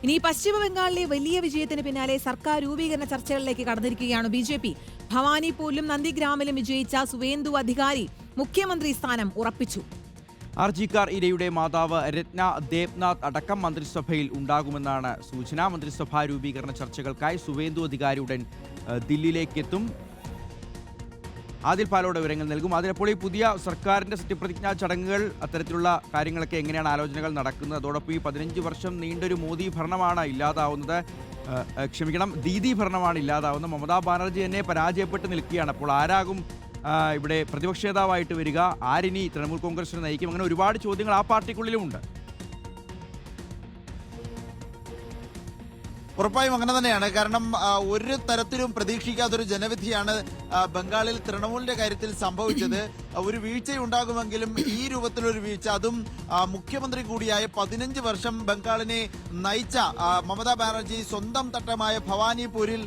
ഇനി പശ്ചിമ ബംഗാളിലെ വലിയ വിജയത്തിന് പിന്നാലെ സർക്കാർ രൂപീകരണ ചർച്ചകളിലേക്ക് കടന്നിരിക്കുകയാണ് ബി. ഭവാനിപൂരിലും നന്ദിഗ്രാമിലും വിജയിച്ച സുവേന്ദു അധികാരി മുഖ്യമന്ത്രി സ്ഥാനം ഉറപ്പിച്ചു. ആർജിക്കാർ ഇരയുടെ മാതാവ് രത്ന ദേബ്നാഥ് അടക്കം മന്ത്രിസഭയിൽ ഉണ്ടാകുമെന്നാണ് സൂചന. മന്ത്രിസഭാ രൂപീകരണ ചർച്ചകൾക്കായി സുവേന്ദു അധികാരി ഉടൻ ദില്ലിയിലേക്കെത്തും. ആദിൽ പാലോട് വിവരങ്ങൾ നൽകും. അതിലപ്പോൾ ഈ പുതിയ സർക്കാരിൻ്റെ സത്യപ്രതിജ്ഞാ ചടങ്ങുകൾ, അത്തരത്തിലുള്ള കാര്യങ്ങളൊക്കെ എങ്ങനെയാണ് ആലോചനകൾ നടക്കുന്നത്? അതോടൊപ്പം ഈ 15 വർഷം നീണ്ടൊരു മോദി ഭരണമാണ് ഇല്ലാതാവുന്നത്, ദീദി ഭരണമാണ് ഇല്ലാതാവുന്നത്. മമതാ ബാനർജി തന്നെ പരാജയപ്പെട്ട് നിൽക്കുകയാണ്. അപ്പോൾ ആരാകും ഇവിടെ പ്രതിപക്ഷ നേതാവായിട്ട് വരിക? ആരിനി തൃണമൂൽ കോൺഗ്രസിനെ നയിക്കും? അങ്ങനെ ഒരുപാട് ചോദ്യങ്ങൾ ആ പാർട്ടിക്കുള്ളിലുമുണ്ട്. ഉറപ്പായും അങ്ങനെ തന്നെയാണ്. കാരണം ഒരു തരത്തിലും പ്രതീക്ഷിക്കാത്തൊരു ജനവിധിയാണ് ബംഗാളിൽ തൃണമൂലിന്റെ കാര്യത്തിൽ സംഭവിച്ചത്. ഒരു വീഴ്ചയുണ്ടാകുമെങ്കിലും ഈ രൂപത്തിലൊരു വീഴ്ച, അതും മുഖ്യമന്ത്രി കൂടിയായ 15 വർഷം ബംഗാളിനെ നയിച്ച മമതാ ബാനർജി സ്വന്തം തട്ടമായ ഭവാനിപൂരിൽ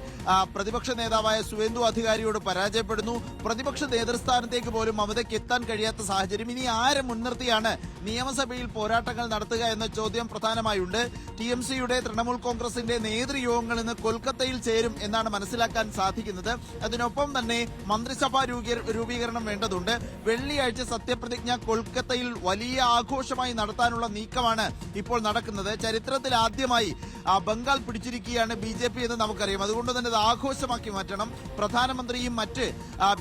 പ്രതിപക്ഷ നേതാവായ സുവേന്ദു അധികാരിയോട് പരാജയപ്പെടുന്നു. പ്രതിപക്ഷ നേതൃസ്ഥാനത്തേക്ക് പോലും മമതയ്ക്ക് എത്താൻ കഴിയാത്ത സാഹചര്യം. ഇനി ആരെ മുൻനിർത്തിയാണ് നിയമസഭയിൽ പോരാട്ടങ്ങൾ നടത്തുക എന്ന ചോദ്യം പ്രധാനമായുണ്ട്. TMCയുടെ തൃണമൂൽ കോൺഗ്രസിന്റെ നേതൃയോഗങ്ങൾ ഇന്ന് കൊൽക്കത്തയിൽ ചേരും എന്നാണ് മനസ്സിലാക്കാൻ സാധിക്കുന്നത്. അതിനൊപ്പം തന്നെ മന്ത്രിസഭാ രൂപീകരണം വേണ്ടതുണ്ട്. വെള്ളിയാഴ്ച സത്യപ്രതിജ്ഞ കൊൽക്കത്തയിൽ വലിയ ആഘോഷമായി നടത്താനുള്ള നീക്കമാണ് ഇപ്പോൾ നടക്കുന്നത്. ചരിത്രത്തിൽ ആദ്യമായി ബംഗാൾ പിടിച്ചിരിക്കുകയാണ് BJP എന്ന് നമുക്കറിയാം. അതുകൊണ്ട് തന്നെ അത് ആഘോഷമാക്കി മാറ്റണം. പ്രധാനമന്ത്രിയും മറ്റ്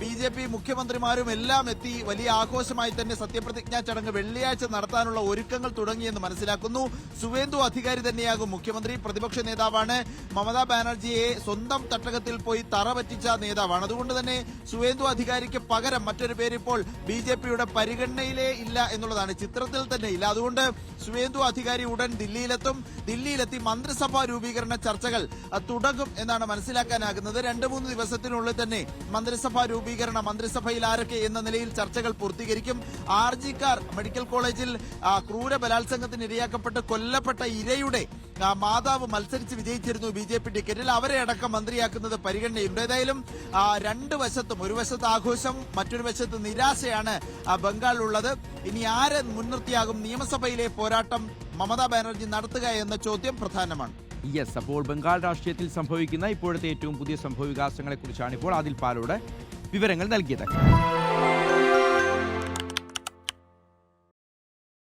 BJP മുഖ്യമന്ത്രിമാരും എല്ലാം എത്തി വലിയ ആഘോഷമായി തന്നെ സത്യപ്രതിജ്ഞാ ചടങ്ങ് വെള്ളിയാഴ്ച നടത്താനുള്ള ഒരുക്കങ്ങൾ തുടങ്ങിയെന്ന് മനസ്സിലാക്കുന്നു. സുവേന്ദു അധികാരി തന്നെയാകും മുഖ്യമന്ത്രി. പ്രതിപക്ഷ നേതാവാണ്. മമതാ ബാനർജിയെ സ്വന്തം തട്ടകത്തിൽ പോയി തറപറ്റിച്ച നേതാവാണ്. അതുകൊണ്ട് തന്നെ സുവേന്ദു അധികാരിക്ക് പകരം മറ്റൊരു പേര് ഇപ്പോൾ BJPയുടെ പരിഗണനയിലേ ഇല്ല എന്നുള്ളതാണ്, ചിത്രത്തിൽ തന്നെ ഇല്ല. അതുകൊണ്ട് സുവേന്ദു അധികാരി ഉടൻ ദില്ലിയിലെത്തി മന്ത്രിസഭാ രൂപീകരണ ചർച്ചകൾ തുടങ്ങും എന്നാണ് മനസ്സിലാക്കാനാകുന്നത്. 2-3 ദിവസത്തിനുള്ളിൽ തന്നെ മന്ത്രിസഭയിൽ ആരൊക്കെ എന്ന നിലയിൽ ചർച്ചകൾ പൂർത്തീകരിക്കും. ആർജിക്കാർ മെഡിക്കൽ കോളേജിൽ ക്രൂര ബലാത്സംഗത്തിന് ഇരയാക്കപ്പെട്ട് കൊല്ലപ്പെട്ട ഇരയുടെ മാതാവ് മത്സരിച്ച് വിജയിച്ചിരുന്നു BJP ടിക്കറ്റിൽ. അവരെ അടക്കം മന്ത്രിയാക്കുന്നത് പരിഗണനയുണ്ട്. ഏതായാലും രണ്ട് വശത്തും, ഒരു വശത്ത് ആഘോഷം, മറ്റൊരു വശത്ത് നിരാശയാണ് ബംഗാളിലുള്ളത്. ഇനി ആരെ മുൻനിർത്തിയാകും നിയമസഭയിലെ പോരാട്ടം മമതാ ബാനർജി നടത്തുക എന്ന ചോദ്യം പ്രധാനമാണ്. യെസ്, അപ്പോൾ ബംഗാൾ രാഷ്ട്രീയത്തിൽ സംഭവിക്കുന്ന ഇപ്പോഴത്തെ ഏറ്റവും പുതിയ സംഭവ വികാസങ്ങളെക്കുറിച്ചാണ് ഇപ്പോൾ ആദിൽ പാലോട് വിവരങ്ങൾ നൽകിയത്.